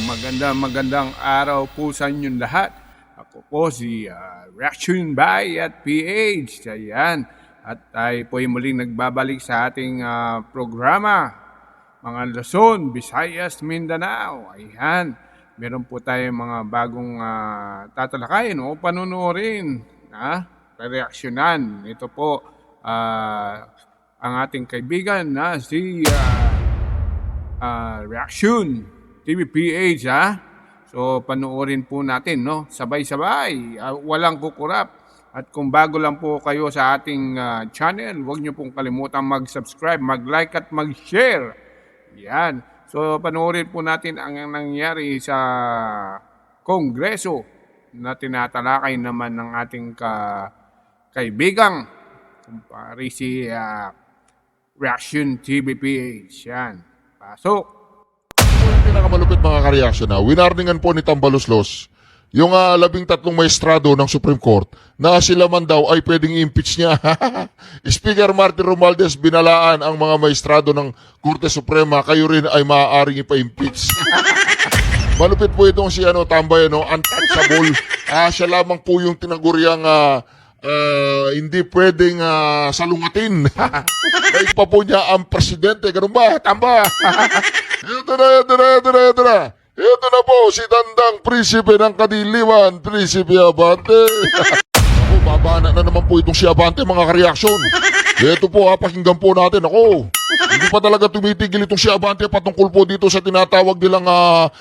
magandang araw po sa inyong lahat. Ako po si Reaction by at PH. Ayan. At tayo po ay muling nagbabalik sa ating programa. Mga Luzon, Visayas, Mindanao. Ayan. Meron po tayong mga bagong tatalakayin o panunuorin. Reaksyonan. Ito po ang ating kaibigan na si Reaction TV PH So panoorin po natin sabay-sabay, walang kukurap. At kung bago lang po kayo sa ating channel, huwag niyo pong kalimutan mag-subscribe, mag-like at mag-share. Yan. So panoorin po natin ang nangyari sa Kongreso na tinatalakay naman ng ating kaibigang kumpare si Reaction TV PH. Yan. Pasok. Yung pinakamalupit mga ka-reaction winarningan po ni Tambaloslos yung 13 maestrado ng Supreme Court na sila man daw ay pwedeng i-impeach niya. Speaker Martin Romualdez, binalaan ang mga maestrado ng Korte Suprema, kayo rin ay maaaring ipa-impeach. Malupit po itong si Tambay, untouchable. Siya lamang po yung tinaguriang hindi pwedeng salungatin. Kahit pa po niya ang presidente. Ganun ba? Tamba! Ito na. Ito na po si Tandang Prinsipe ng Kadiliman, Prinsipe Abante. Ako, babana na naman po itong si Abante, mga ka-reaction. Ito po, pakinggan po natin. Ako, hindi pa talaga tumitigil itong si Abante patungkol po dito sa tinatawag nilang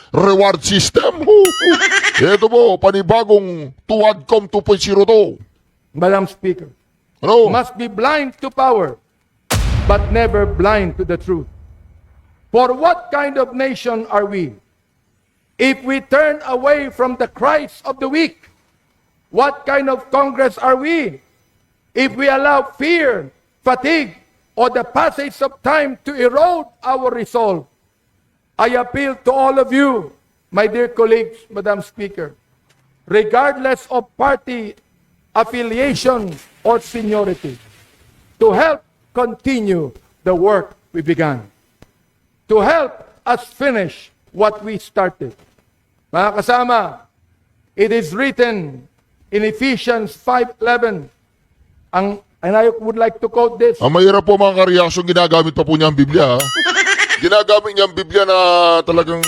reward system. Ito po, panibagong Tuwadcom 2.0 to. Madam Speaker, must be blind to power, but never blind to the truth. For what kind of nation are we if we turn away from the cries of the weak? What kind of Congress are we if we allow fear, fatigue, or the passage of time to erode our resolve? I appeal to all of you, my dear colleagues, Madam Speaker, regardless of party affiliation or seniority, to help continue the work we began, to help us finish what we started. Mga kasama, it is written in Ephesians 5:11, and I would like to quote this. Ang mahirap po mga ka-reaction, ginagamit pa po niya ang Biblia. Ginagamit niya ang Biblia na talagang...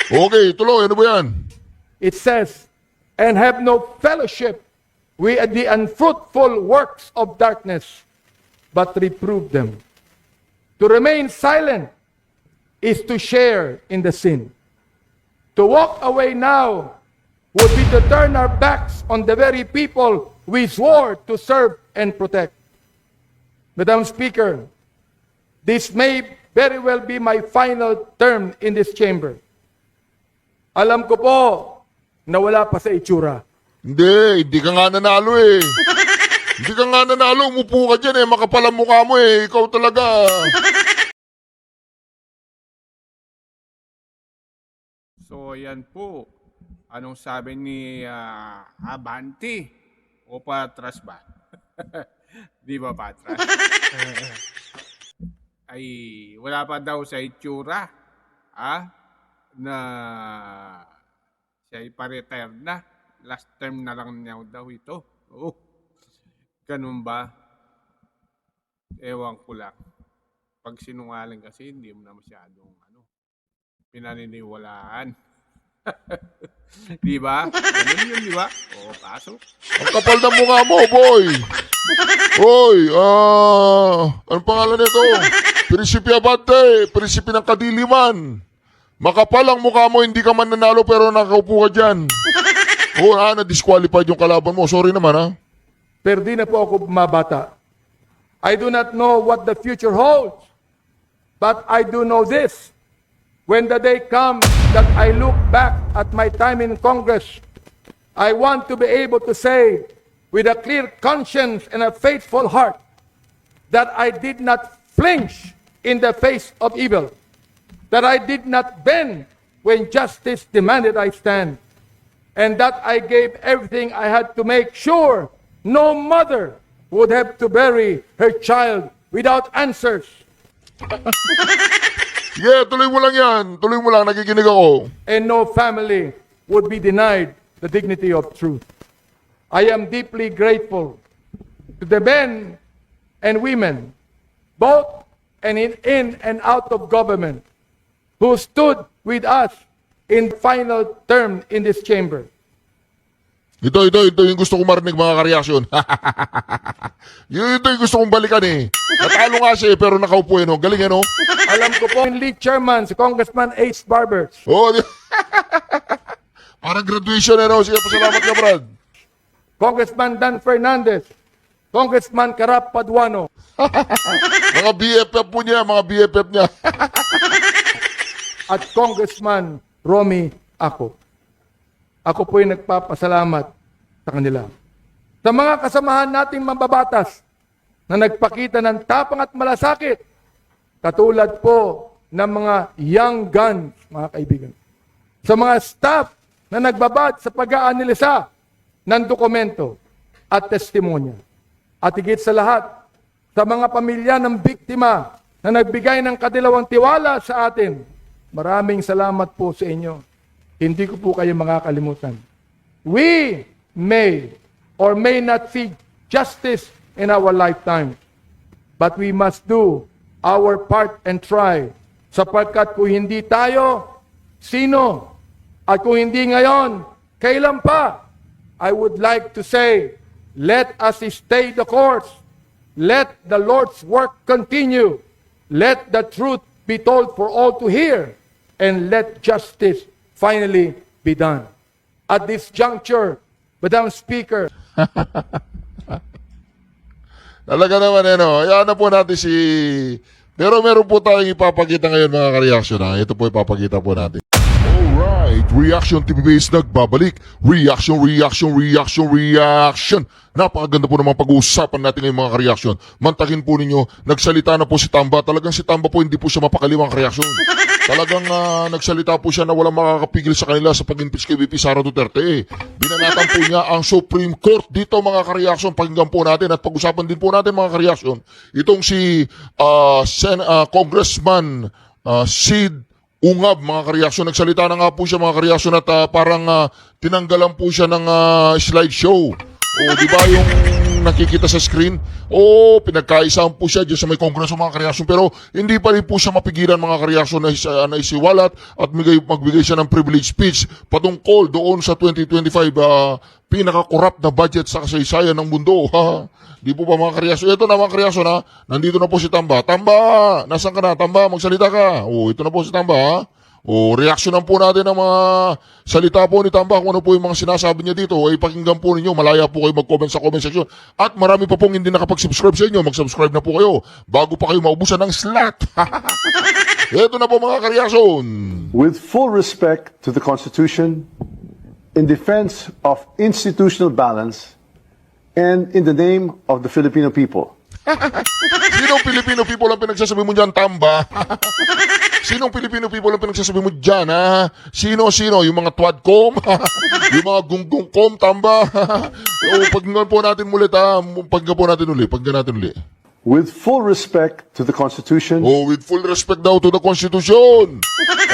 Okay, tuloy, ano ba yan? It says, and have no fellowship with the unfruitful works of darkness, but reprove them. To remain silent is to share in the sin. To walk away now would be to turn our backs on the very people we swore to serve and protect. Madam Speaker, this may very well be my final term in this chamber. Alam ko po na wala pa sa itsura. Hindi ka nga nanalo eh. Hindi ka nga nanalo, umupo ka dyan makapal ang mukha mo ikaw talaga. So yan po. Anong sabi ni Abante? O patras ba? Di ba patras? Ay wala pa daw sa itsura. Na siya ipa-retire na. Last term na lang niya daw ito. Ganun ba? Ewan ko lang. Pag sinungaling kasi, hindi mo na masyadong pinaniniwalaan. Di ba? Ganun yun, di ba? Pasok. Ang kapal ng mukha mo, boy. Hoy, anong pangalan nito? Prinsipe Abante, Prinsipe ng Kadiliman. Makapal ang mukha mo, hindi ka man nanalo pero nakaupo ka dyan. Na-disqualified yung kalaban mo. Sorry naman, Pero di na po ako bumabata. I do not know what the future holds, but I do know this. When the day comes that I look back at my time in Congress, I want to be able to say with a clear conscience and a faithful heart that I did not flinch in the face of evil, that I did not bend when justice demanded I stand, and that I gave everything I had to make sure no mother would have to bury her child without answers. Yeah, tuloy mo lang yan. Tuloy mo lang, nakikinig ako. and no family would be denied the dignity of truth. I am deeply grateful to the men and women, both and in and out of government, who stood with us in final term in this chamber. Ito yung gusto kong marinig mga kareaksyon. Ito yung gusto kong balikan eh. Natalo nga siya eh, pero nakaupo eh, no? Galing eh, no? Alam ko po, yung lead chairman, si Congressman Ace Barbers, Oh, parang graduation eh, no? Sige, pasalamat ka, Brad. Congressman Dan Fernandez, Congressman Karap Paduano, Mga BFF po niya, mga BFF niya. at Congressman Romy Ako. Ako po yung nagpapasalamat sa kanila. Sa mga kasamahan nating mambabatas na nagpakita ng tapang at malasakit, katulad po ng mga young guns, mga kaibigan. Sa mga staff na nagbabad sa pag-aanalisa ng dokumento at testimonya. At higit sa lahat, sa mga pamilya ng biktima na nagbigay ng kadilawang tiwala sa atin, maraming salamat po sa inyo. Hindi ko po kayo makakalimutan. We may or may not see justice in our lifetime, but we must do our part and try. Sapagkat kung hindi tayo, sino? At kung hindi ngayon, kailan pa? I would like to say, let us stay the course. Let the Lord's work continue. Let the truth be told for all to hear. And let justice finally be done. At this juncture, Madam Speaker, Talaga naman eh, no? Hayaan na po natin si... Pero meron po tayong ipapakita ngayon mga kareaksyon ha. Ito po ipapakita po natin. Alright, Reaction TV Base nagbabalik. Reaction. Napakaganda po namang pag-uusapan natin ngayong mga kareaksyon. Mantakin po ninyo, nagsalita na po si Tamba. Talagang si Tamba po hindi po siya mapakaliwang kareaksyon. Talagang nagsalita po siya na walang makakapigil sa kanila sa pag-impeach kay VP Sara Duterte. Binanatan po niya ang Supreme Court. Dito mga kareaksyon, pakinggan po natin at pag-usapan din po natin mga kareaksyon. Itong si Congressman Sid Ungab, mga kareaksyon. Nagsalita na nga po siya mga kareaksyon at parang tinanggalan po siya ng slideshow. O, di ba yung nakikita sa screen? O, pinagkaisahan po siya dyan sa may kongreso mga kareaksyon. Pero hindi pa rin po siya mapigilan mga kareaksyon na isiwalat at magbigay siya ng privilege speech patungkol doon sa 2025 pinaka-corrupt na budget sa kasaysayan ng mundo. Di po ba mga kareaksyon? Ito na mga kareaksyon ha. Nandito na po si Tamba. Tamba! Nasaan ka na? Tamba, magsalita ka. O, ito na po si Tamba ha. O, reaksyonan po natin ang mga salita po ni Tamba kung ano po yung mga sinasabi niya dito. Ay pakinggan po ninyo, malaya po kayo mag-comment sa comment section. At marami pa pong hindi nakapag-subscribe sa inyo, mag-subscribe na po kayo bago pa kayo maubusan ng slot. Ito na po mga kareaksyon. With full respect to the Constitution, in defense of institutional balance, and in the name of the Filipino people. Sinong Filipino people ang pinagsasabi mo dyan, Tamba? Sinong Filipino people ang pinagsasabi mo dyan, ha? Sino? Yung mga Twadcom? Yung mga Gunggungcom, Tamba? O, paginggan po natin ulit, ha? Paginggan natin ulit. With full respect to the Constitution, Oh, with full respect daw to the Constitution.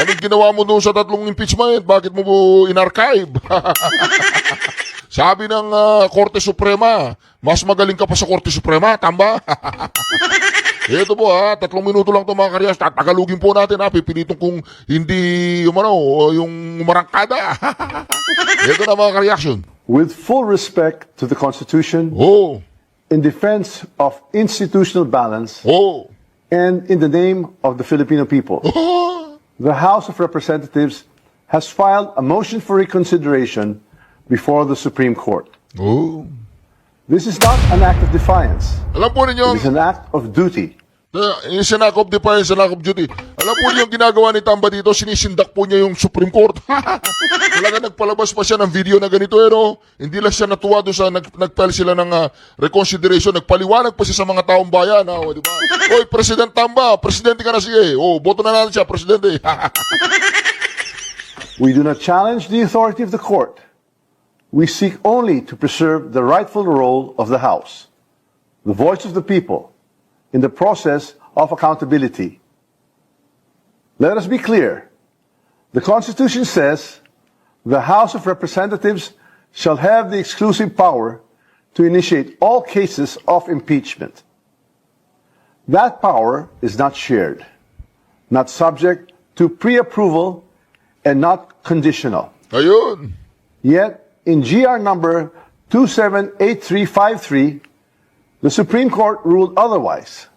Anong ginawa mo doon sa 3 impeachment? Bakit mo po in-archive? Sabi ng Korte Suprema, mas magaling ka pa sa Korte Suprema, Tamba? Ito po ha, 3 minuto lang ito mga karyas. Tagalugin po natin ha, pipilitong kung hindi yung marangkada. Ito na mga kareaksyon. with full respect to the Constitution, Oh, in defense of institutional balance, oh. and in the name of the Filipino people. The House of Representatives has filed a motion for reconsideration before the Supreme Court. Oh. This is not an act of defiance. Alam po ninyo, It is an act of duty. yung act of defiance, act of duty. Alam po niyo yung ginagawa ni Tamba dito, sinisindak po niya yung Supreme Court. Talaga nagpalabas pa siya ng video na ganito, no? Hindi lang siya natuwa doon sa nagpile sila ng reconsideration, nagpaliwanag pa siya sa mga taong bayan, di ba? Oy, President Tamba, presidente ka na sige. Oh, boto na natin siya, presidente. We do not challenge the authority of the court. We seek only to preserve the rightful role of the House, the voice of the people, in the process of accountability. Let us be clear. The Constitution says the House of Representatives shall have the exclusive power to initiate all cases of impeachment. That power is not shared, not subject to pre-approval, and not conditional. Ayun. Yet, in GR number 278353, the Supreme Court ruled otherwise,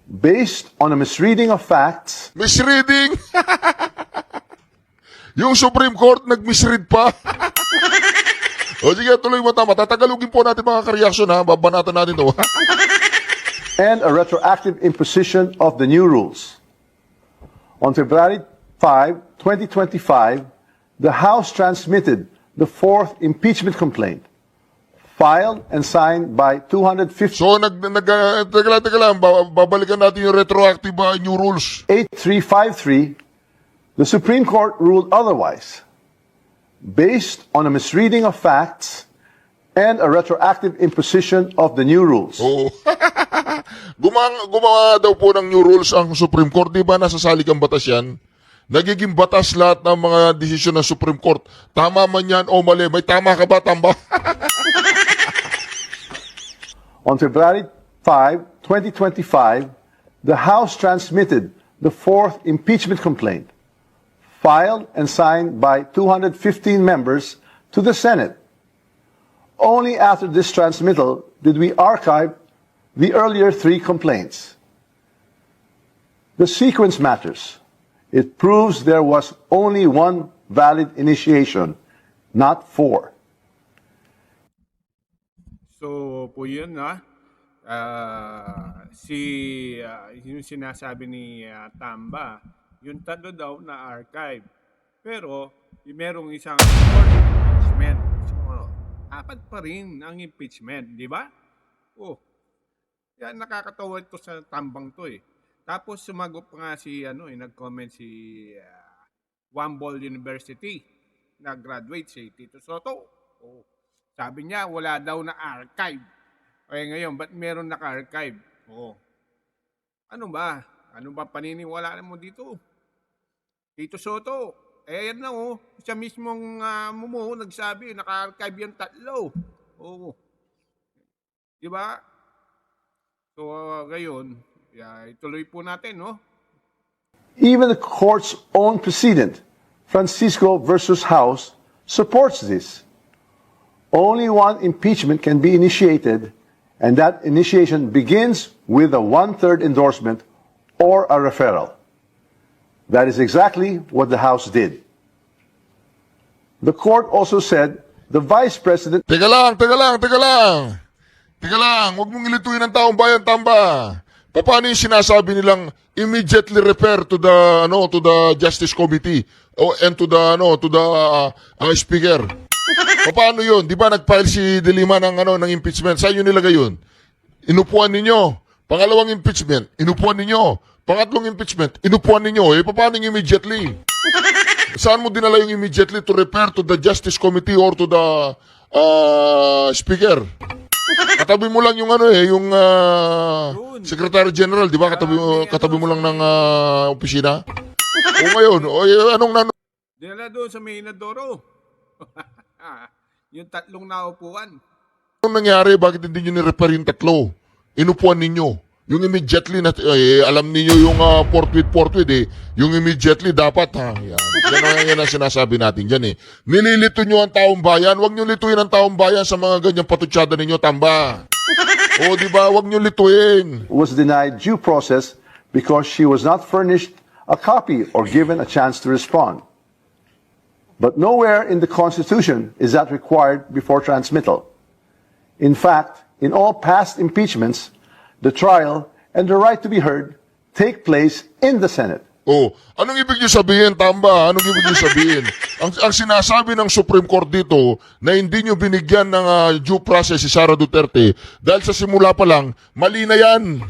based on a misreading of facts Misreading. Yung Supreme Court nag-misread pa. O sige, tuloy mo tama. Tatagalugin po natin mga ka-reaction ha. Babanatan natin to. and a retroactive imposition of the new rules. On February 5, 2025, the House transmitted the fourth impeachment complaint, filed and signed by 250. So, teka lang, babalikan natin yung retroactive new rules. 8353, the Supreme Court ruled otherwise, based on a misreading of facts and a retroactive imposition of the new rules. Oo. Gumawa daw po ng new rules ang Supreme Court. Di ba nasa salikang batas yan? Nagiging batas lahat ng mga desisyon ng Supreme Court. Tama man yan o mali. May tama ka ba, tamba? On February 5, 2025, the House transmitted the fourth impeachment complaint, filed and signed by 215 members to the Senate. Only after this transmittal did we archive the earlier three complaints. The sequence matters. It proves there was only one valid initiation, not four. So po yun yung sinasabi ni Tamba, yung tatlo daw na archive. Pero yung merong isang fourth impeachment. So, apat pa rin ang impeachment, di ba? Oh, yan nakakatawa ito sa Tambang to eh. Tapos sumagot pa nga nag-comment si Wambol University na graduate si Tito Soto. Oh, sabi niya wala daw na archive. Kaya ngayon, ba't meron naka-archive? Oh. Ano ba? Ano ba paniniwala mo dito? Tito Soto, yan na siya mismong nagsabi, naka-archive yung tatlo. Oh. Di ba? So, ngayon, ituloy po natin, Even the court's own precedent, Francisco versus House, supports this. Only one impeachment can be initiated, and that initiation begins with a one-third endorsement or a referral. That is exactly what the House did. The court also said the Vice President... Teka lang. Huwag mong ilituin ang taong bayan, Tamba. Paano yung sinasabi nilang immediately refer to the Justice Committee and to the Speaker? Paano yun? Di ba nag-file si De Lima ng impeachment? Saan yun nilagay yun? Inupuan ninyo. Pangalawang impeachment, inupuan ninyo. Pangatlong impeachment, inupuan ninyo. Paano yung immediately? Saan mo dinala yung immediately to refer to the Justice Committee or to the Speaker? Katabi mo lang yung Secretary General, di ba? Katabi mo lang ng opisina. O ngayon, anong dinala doon sa Maynadoro. Yung tatlong naupuan. anong nangyari? Bakit hindi nyo ni-refer yung tatlo? Inupuan ninyo. Yung immediately, alam niyo yung forthwith yung immediately dapat, Yan ang sinasabi natin dyan, Nililito nyo ang taong bayan. Huwag nyo lituin ang taong bayan sa mga ganyang patutsada ninyo, Tamba. O, di ba? Huwag nyo lituin. was denied due process because she was not furnished a copy or given a chance to respond. But nowhere in the Constitution is that required before transmittal. In fact, in all past impeachments, the trial and the right to be heard take place in the Senate. Oh, anong ibig niyo sabihin, Tamba? Anong ibig niyo sabihin? ang sinasabi ng Supreme Court dito na hindi niyo binigyan ng due process si Sara Duterte dahil sa simula pa lang, mali na yan.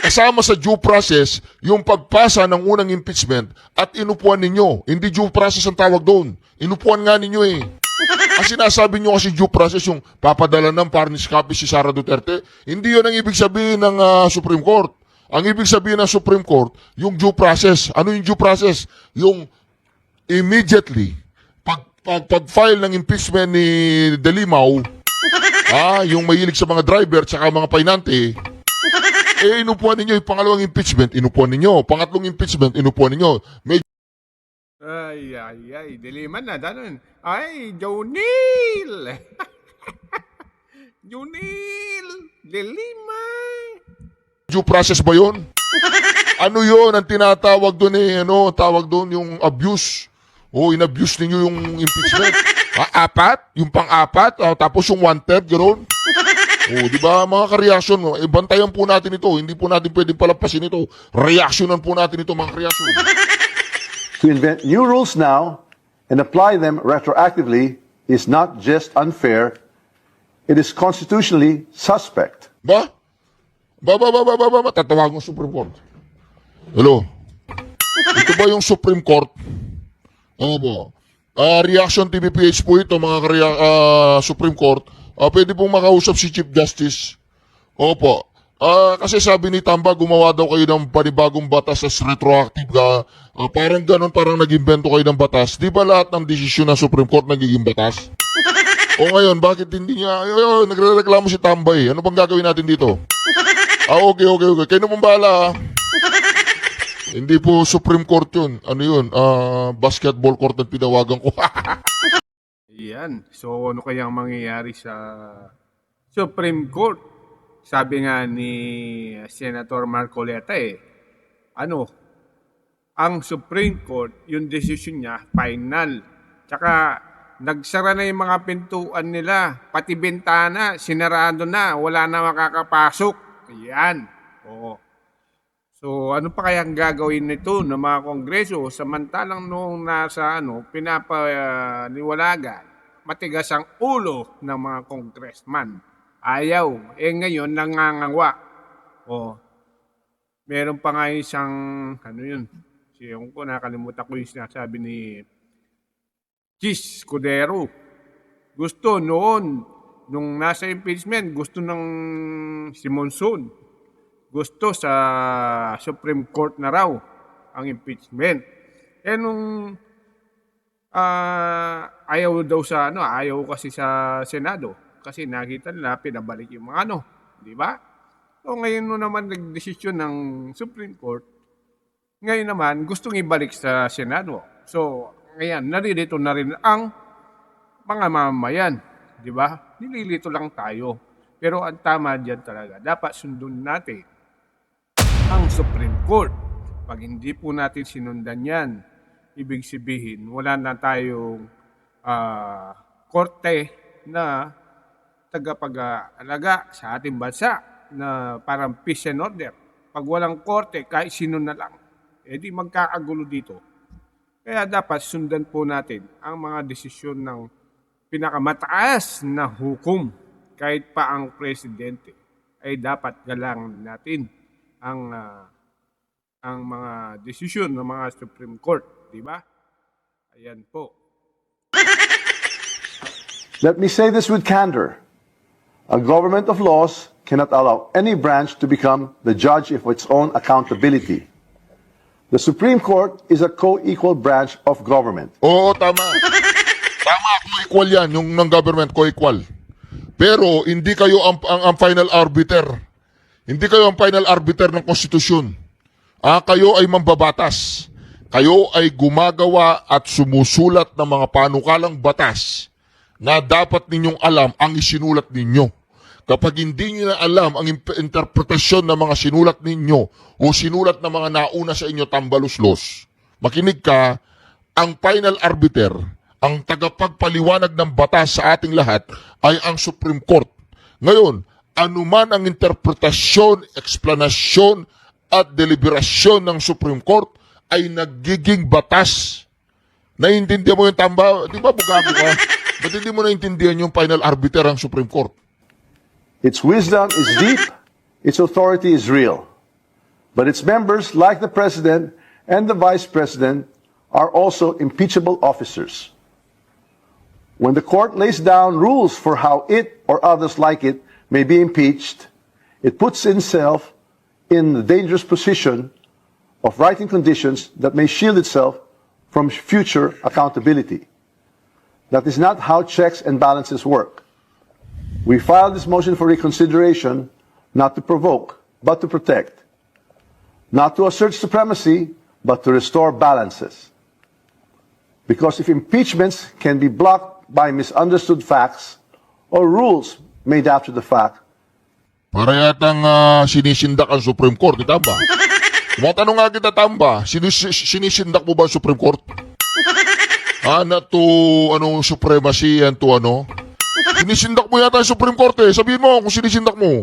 Kasama sa due process yung pagpasa ng unang impeachment at inupuan ninyo. Hindi due process ang tawag doon. Inupuan nga ninyo Ang sinasabi nyo kasi due process yung papadala ng Parnis copy si Sara Duterte. Hindi yun ang ibig sabihin ng Supreme Court. Ang ibig sabihin ng Supreme Court, yung due process. Ano yung due process? Yung immediately, pag-file ng impeachment ni De Limao, yung mahilig sa mga driver tsaka mga painante, inupuan ninyo yung pangalawang impeachment, inupuan ninyo. Pangatlong impeachment, inupuan ninyo. May Ay, diliman na, danon. Ay, Jonil! Jonil! Dilima! due process ba yun? Ano yun ang tinatawag doon tawag doon yung abuse. In-abuse ninyo yung impeachment. Apat? Yung pang-apat? Tapos yung one-third, gano'n? Di ba mga ka-reaction mo? Bantayan po natin ito. Hindi po natin pwedeng palampasin ito. Reactionan po natin ito mga ka-reaction. To invent new rules now and apply them retroactively is not just unfair, it is constitutionally suspect. Tatawag ng Supreme Court. Hello? Ito ba yung Supreme Court? Opo. Reaction TVPH po ito, mga Supreme Court. Pwede pong makausap si Chief Justice. Opo. Kasi sabi ni Tamba, gumawa daw kayo ng panibagong batas as retroactive. Parang ganun, parang nag-invento kayo ng batas. Di ba lahat ng desisyon ng Supreme Court nagiging batas? O ngayon, bakit hindi niya? Nagre-reklamo si Tambay. Ano bang gagawin natin dito? Okay. Kayo naman bahala. Hindi po Supreme Court yun. Ano yun? Basketball court na pinawagan ko. Yan. So, ano kayang mangyayari sa Supreme Court? Sabi nga ni Senator Marcoleta ang Supreme Court, yung decision niya, final. Tsaka, nagsara na yung mga pintuan nila. Pati bintana, sinarado na. Wala na makakapasok. Yan. Oo. So, ano pa kayang gagawin nito ng mga kongreso? Samantalang noong nasa pinapaniwalagan, matigas ang ulo ng mga congressman. Ayaw. Ngayon, nangangangwa. Meron pa nga isang, nakalimutan ko yung sinasabi ni Chis Cudero. Gusto nung nasa impeachment, gusto ng si Monson. Gusto sa Supreme Court na raw ang impeachment. Nung ayaw daw ayaw kasi sa Senado. Kasi nakita nila, pinabalik yung mga di ba? So ngayon naman nagdesisyon ng Supreme Court, ngayon naman gustong ibalik sa Senado. So ngayon, naririto na rin ang mga mamamayan, di ba? Nililito lang tayo. Pero ang tama diyan talaga, dapat sundin natin ang Supreme Court. Pag hindi po natin sinundan yan, ibig sabihin, wala na tayong korte na tagapag-alaga sa ating bansa na parang peace and order. Pag walang korte, kahit sino na lang, di magkakagulo dito. Kaya dapat sundan po natin ang mga desisyon ng pinakamataas na hukom. Kahit pa ang presidente, ay dapat galang natin ang mga desisyon ng mga Supreme Court, di ba? Ayan po. Let me say this with candor. A government of laws cannot allow any branch to become the judge of its own accountability. The Supreme Court is a co-equal branch of government. Oo, tama. Tama, co-equal yan. Yung ng government, co-equal. Pero hindi kayo ang final arbiter. Hindi kayo ang final arbiter ng konstitusyon. Kayo ay mambabatas. Kayo ay gumagawa at sumusulat ng mga panukalang batas na dapat ninyong alam ang isinulat ninyo. Kapag hindi nyo na alam ang interpretasyon ng mga sinulat ninyo o sinulat ng mga nauna sa inyo tambaluslos, makinig ka, ang final arbiter, ang tagapagpaliwanag ng batas sa ating lahat ay ang Supreme Court. Ngayon, anuman ang interpretasyon, eksplanasyon at deliberasyon ng Supreme Court ay nagiging batas. Naiintindihan mo yung tamba? Di ba bugago ka? Ba't hindi mo naintindihan yung final arbiter ang Supreme Court? Its wisdom is deep, its authority is real. But its members, like the President and the Vice President, are also impeachable officers. When the court lays down rules for how it or others like it may be impeached, it puts itself in the dangerous position of writing conditions that may shield itself from future accountability. That is not how checks and balances work. We filed this motion for reconsideration not to provoke, but to protect. Not to assert supremacy, but to restore balances. Because if impeachments can be blocked by misunderstood facts or rules made after the fact, Para yatang sinisindak ang Supreme Court, di tamba? Tumatanong nga kita, tamba, sinisindak mo ba ang Supreme Court? Na to, supremacy and to Sinisindak mo yata ang Supreme Court eh. Sabihin mo kung sinisindak mo.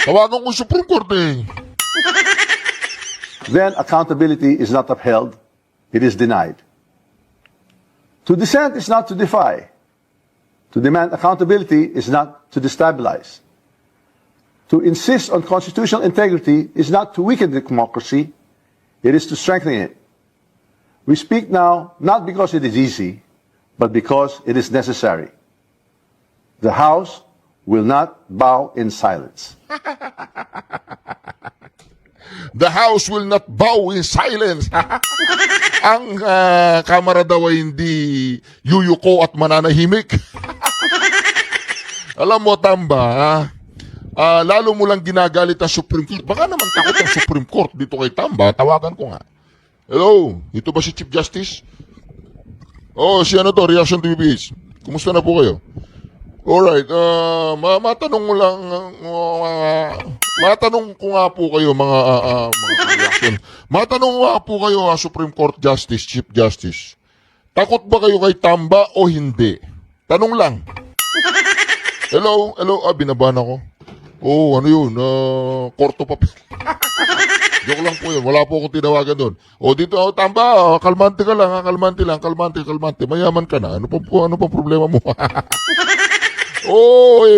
Tawagan ko yung Supreme Court eh. then accountability is not upheld, it is denied. To dissent is not to defy. To demand accountability is not to destabilize. To insist on constitutional integrity is not to weaken democracy, it is to strengthen it. We speak now not because it is easy, but because it is necessary. The House will not bow in silence. The House will not bow in silence. Ang Kamara daw ay hindi yuyuko at mananahimik. Alam mo, tamba, lalo mo lang ginagalit ang Supreme Court. Baka naman takot ang Supreme Court dito kay Tamba. Tawagan ko nga. Hello, ito ba si Chief Justice? Oh, si Reaction to BPH. Kumusta na po kayo? Alright, matanong mo lang, matanong ko nga po kayo mga reaction. Matanong nga po kayo Supreme Court Justice, Chief Justice. Takot ba kayo kay Tamba o hindi? Tanong lang. Hello, binaban ako. Oh, ano yun? Korto papel. Joke lang po yun. Wala po akong tinawagan doon. O dito, Tamba, kalmante ka lang, kalmante. Mayaman ka na. Ano pa problema mo?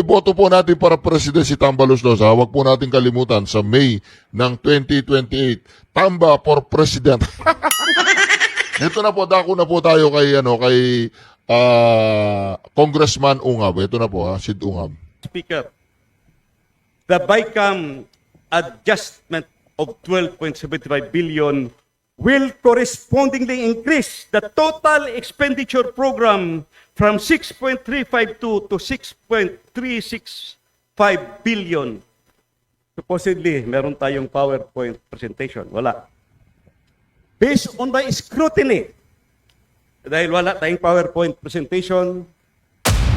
Boto po natin para president si Tamba Los. Huwag po natin kalimutan sa May ng 2028. Tamba for president. Ito na po, dako na po tayo kay Congressman Ungab. Ito na po, Sid Ungab. Speaker, the BICAM adjustment of 12.75 billion will correspondingly increase the total expenditure program from 6.352 to 6.365 billion. Supposedly, meron tayong PowerPoint presentation. Wala. Based on the scrutiny, dahil wala tayong PowerPoint presentation,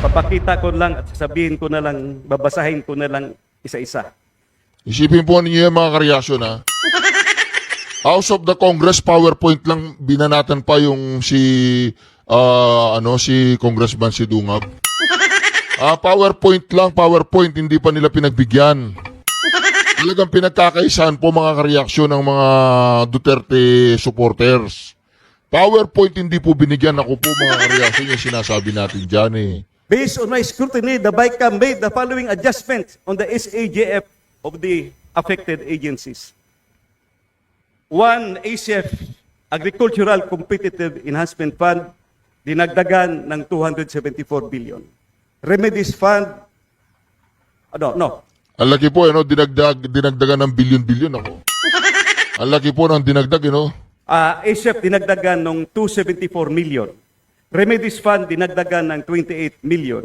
papakita ko lang at sasabihin ko na lang, babasahin ko na lang isa-isa. Isipin po ninyo yung mga kareaksyon, House of the Congress, PowerPoint lang, binanatan pa yung si Congressman si Dungab. PowerPoint lang, PowerPoint, hindi pa nila pinagbigyan. Talagang pinagkakaisahan po mga kareaksyon ng mga Duterte supporters. PowerPoint hindi po binigyan. Ako po mga kareaksyon yung sinasabi natin dyan Based on my scrutiny, the BICAM made the following adjustments on the SAJF of the affected agencies. 1, ACF, Agricultural Competitive Enhancement Fund, dinagdagan ng 274 billion. Remedies Fund, Ang laki po, dinagdagan ng bilyon-bilyon ako. Ang laki po ng dinagdag, ACF dinagdagan ng 274 million. Remedies Fund dinagdagan ng 28 million.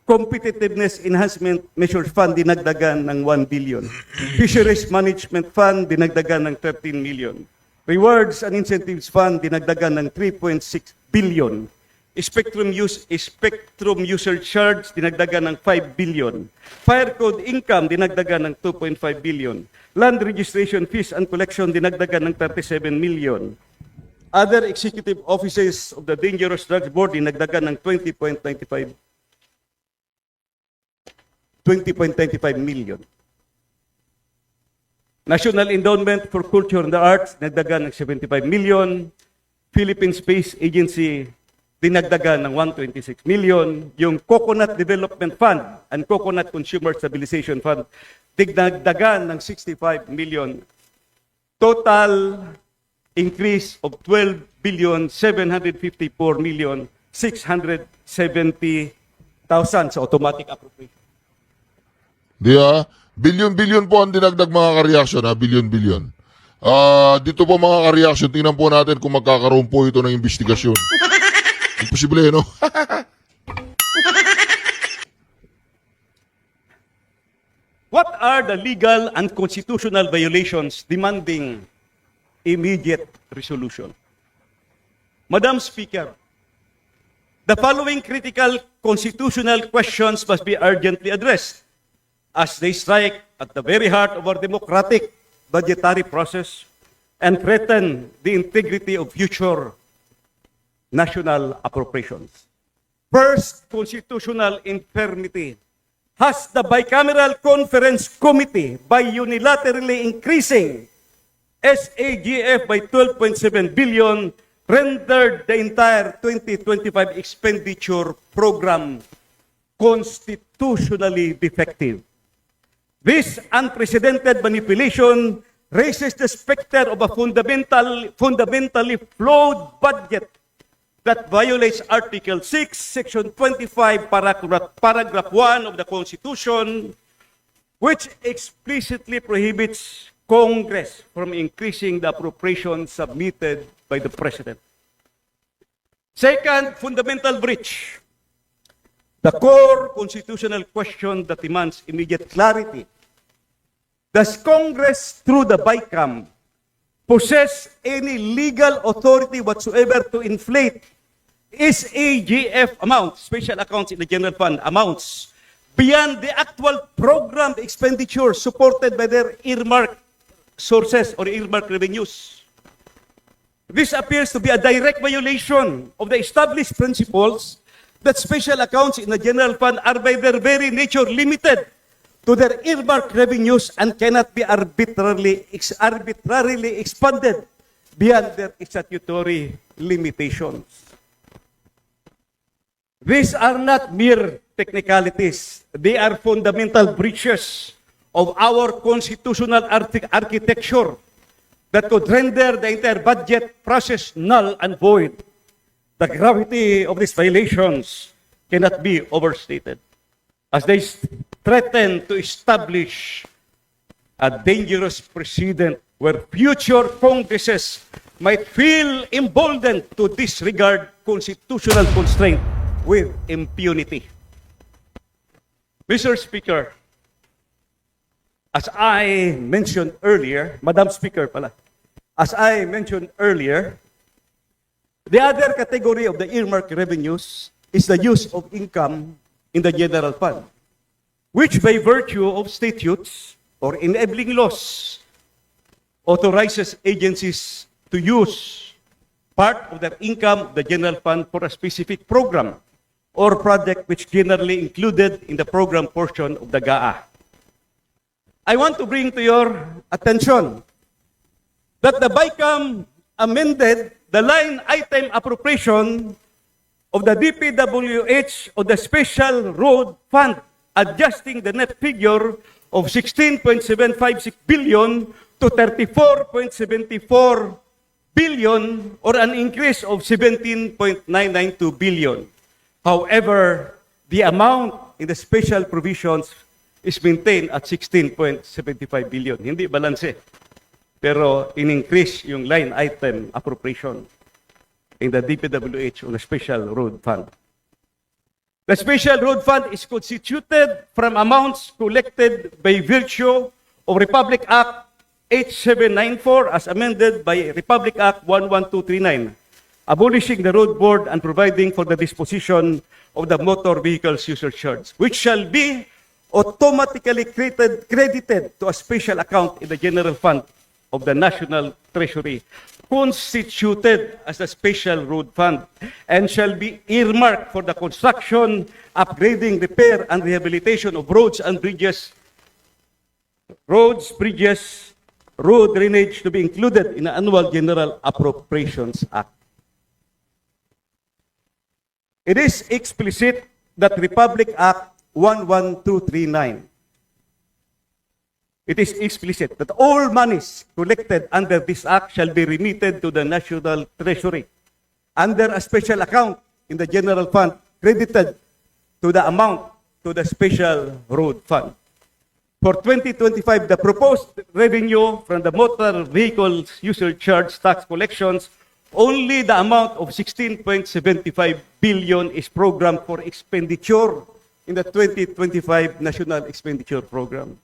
Competitiveness Enhancement Measures Fund dinagdagan ng 1 billion. Fisheries Management Fund dinagdagan ng 13 million. Rewards and Incentives Fund dinagdagan ng 3.6 billion. Spectrum User Charge dinagdagan ng 5 billion. Fire Code Income dinagdagan ng 2.5 billion. Land Registration Fees and Collection dinagdagan ng 37 million. Other executive offices of the Dangerous Drugs Board dinagdagan ng 20.95 million. National Endowment for Culture and the Arts, dinagdagan ng 75 million. Philippine Space Agency, dinagdagan ng 126 million. Yung Coconut Development Fund and Coconut Consumer Stabilization Fund, dinagdagan ng 65 million. Total increase of 12,754,670,000 sa automatic appropriation. Bilyon-bilyon po ang dinagdag mga ka-reaction, ha? Bilyon-bilyon. Dito po mga ka-reaction, tingnan po natin kung magkakaroon po ito ng investigasyon. Imposible, no? What are the legal and constitutional violations demanding immediate resolution? Madam Speaker, the following critical constitutional questions must be urgently addressed as they strike at the very heart of our democratic budgetary process and threaten the integrity of future national appropriations. First, constitutional infirmity. Has the Bicameral Conference Committee, by unilaterally increasing SAGF by 12.7 billion, rendered the entire 2025 expenditure program constitutionally defective? This unprecedented manipulation raises the specter of a fundamentally flawed budget that violates Article 6, Section 25, Paragraph 1 of the Constitution, which explicitly prohibits Congress from increasing the appropriations submitted by the President. Second, fundamental breach. The core constitutional question that demands immediate clarity. Does Congress, through the BICAM, possess any legal authority whatsoever to inflate SAGF amounts, special accounts in the general fund amounts, beyond the actual program expenditure supported by their earmark sources or earmark revenues? This appears to be a direct violation of the established principles that special accounts in the general fund are by their very nature limited to their earmark revenues and cannot be arbitrarily expanded beyond their statutory limitations. These are not mere technicalities. They are fundamental breaches of our constitutional architecture that could render the entire budget process null and void. The gravity of these violations cannot be overstated, as they threaten to establish a dangerous precedent where future Congresses might feel emboldened to disregard constitutional constraint with impunity. Mr. Speaker, as I mentioned earlier, Madam Speaker pala, as I mentioned earlier, the other category of the earmark revenues is the use of income in the general fund, which by virtue of statutes or enabling laws authorizes agencies to use part of their income, the general fund, for a specific program or project which generally included in the program portion of the GAA. I want to bring to your attention that the BICAM amended the line item appropriation of the DPWH of the Special Road Fund, adjusting the net figure of 16.756 billion to 34.74 billion, or an increase of 17.992 billion. However, the amount in the special provisions is maintained at 16.75 billion. Hindi balanse. Pero in-increase yung line item appropriation in the DPWH on the Special Road Fund. The Special Road Fund is constituted from amounts collected by virtue of Republic Act 8794 as amended by Republic Act 11239, abolishing the Road Board and providing for the disposition of the motor vehicles user charge, which shall be automatically credited to a special account in the general fund of the National Treasury, constituted as a special road fund, and shall be earmarked for the construction, upgrading, repair, and rehabilitation of roads and bridges, road drainage to be included in the Annual General Appropriations Act. It is explicit that Republic Act 11239, it is explicit that all monies collected under this act shall be remitted to the National Treasury under a special account in the general fund credited to the amount to the special road fund. For 2025, the proposed revenue from the motor vehicles user charge tax collections, only the amount of 16.75 billion is programmed for expenditure in the 2025 National Expenditure Program.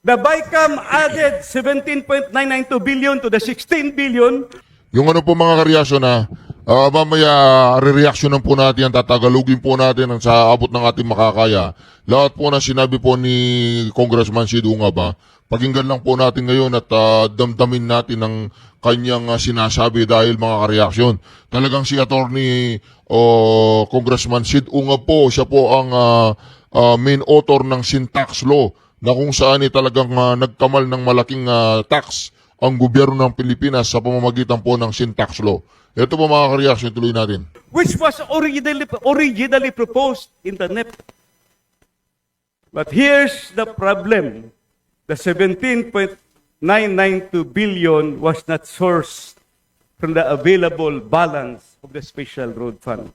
The BICAM added 17.992 billion to the 16 billion. Yung ano po mga kareaksyon na mamaya re-reaksyonan po natin yan, tatagalugin po natin ang sa abot ng ating makakaya. Lahat po na sinabi po ni Congressman Sid Ungaba, pakinggan lang po natin ngayon at damdamin natin ang kanyang sinasabi dahil mga kareaksyon. Talagang si Attorney Congressman Sid Ungab po, siya po ang main author ng sin tax law na kung saan talagang nagkamal ng malaking tax ang gobyerno ng Pilipinas sa pamamagitan po ng sin tax law. Ito po mga kareaksyon, tuloy natin. Which was originally proposed in the NEP. But here's the problem. The 17.992 billion was not sourced from the available balance of the Special Road Fund,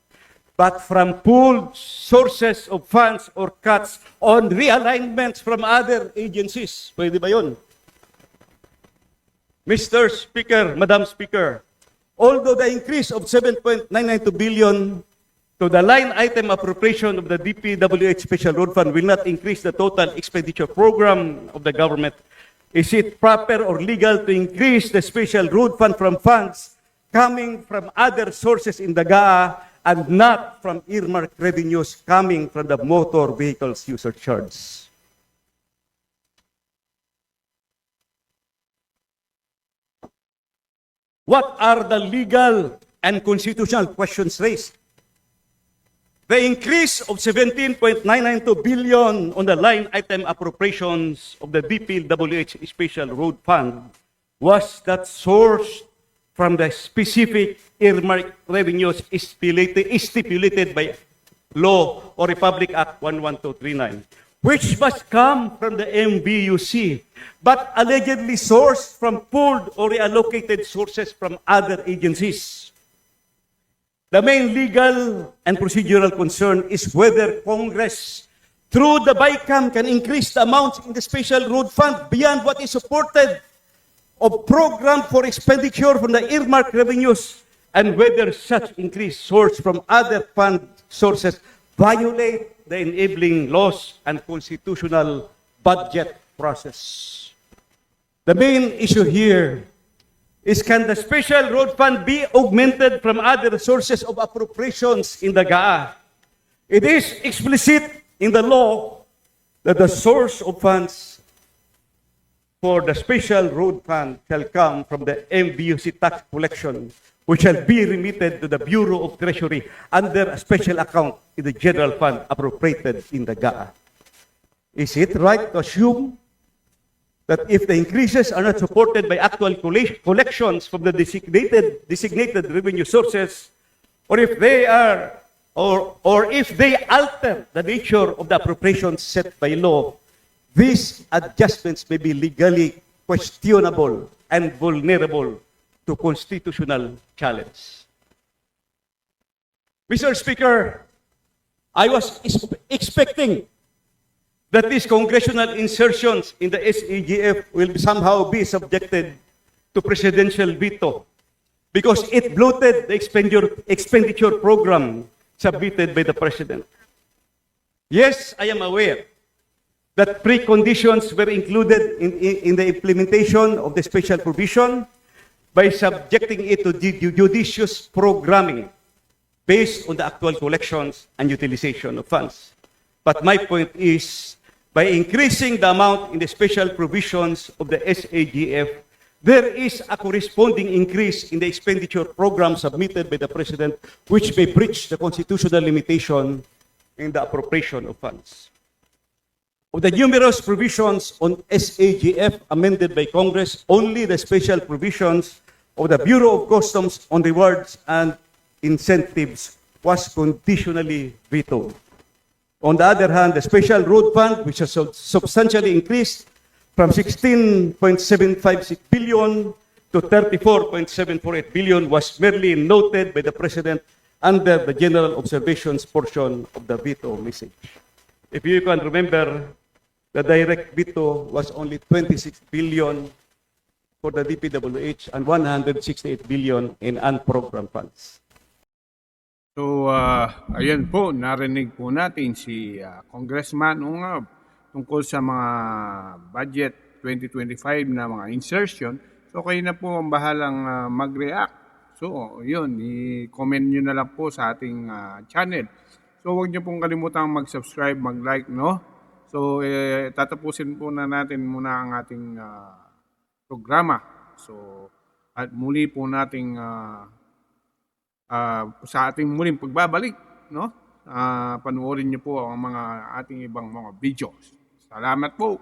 but from pooled sources of funds or cuts on realignments from other agencies. Pwede ba yun? Mr. Speaker, Madam Speaker, although the increase of 7.992 billion to the line item appropriation of the DPWH Special Road Fund will not increase the total expenditure program of the government, is it proper or legal to increase the Special Road Fund from funds coming from other sources in the GAA and not from earmarked revenues coming from the motor vehicles user charge? What are the legal and constitutional questions raised? The increase of 17.992 billion on the line item appropriations of the DPWH Special Road Fund was that sourced from the specific earmarked revenues stipulated by law or Republic Act 11239, which must come from the MBUC, but allegedly sourced from pooled or reallocated sources from other agencies. The main legal and procedural concern is whether Congress, through the BICAM, can increase the amounts in the Special Road Fund beyond what is supported of program for expenditure from the earmarked revenues, and whether such increase sourced from other fund sources violate the enabling laws and constitutional budget process. The main issue here is, can the Special Road Fund be augmented from other sources of appropriations in the GAA? It is explicit in the law that the source of funds for the Special Road Fund shall come from the MBUC tax collection, which shall be remitted to the Bureau of Treasury under a special account in the general fund appropriated in the GAA. Is it right to assume that if the increases are not supported by actual collections from the designated revenue sources, or if they are, or if they alter the nature of the appropriations set by law, these adjustments may be legally questionable and vulnerable to constitutional challenge. Mr. Speaker, I was expecting that these congressional insertions in the SAGF will somehow be subjected to presidential veto because it bloated the expenditure program submitted by the President. Yes, I am aware that preconditions were included in the implementation of the special provision by subjecting it to judicious programming based on the actual collections and utilization of funds. But my point is, by increasing the amount in the special provisions of the SAGF, there is a corresponding increase in the expenditure program submitted by the President, which may breach the constitutional limitation in the appropriation of funds. Of the numerous provisions on SAGF amended by Congress, only the special provisions of the Bureau of Customs on rewards and incentives was conditionally vetoed. On the other hand, the Special Road Fund, which has substantially increased from 16.756 billion to 34.748 billion, was merely noted by the President under the general observations portion of the veto message. If you can remember, the direct BITO was only 26 billion for the DPWH and 168 billion in unprogrammed funds. So, ayan po, narinig po natin si Congressman Ungab tungkol sa mga budget 2025 na mga insertion. So, kayo na po ang bahalang mag-react. So, yun, i-comment nyo na lang po sa ating channel. So, huwag nyo pong kalimutang mag-subscribe, mag-like, no? So, tatapusin po na natin muna ang ating programa. So, at muli po nating sa ating muling pagbabalik, no? Panoorin niyo po ang mga ating ibang mga videos. Salamat po.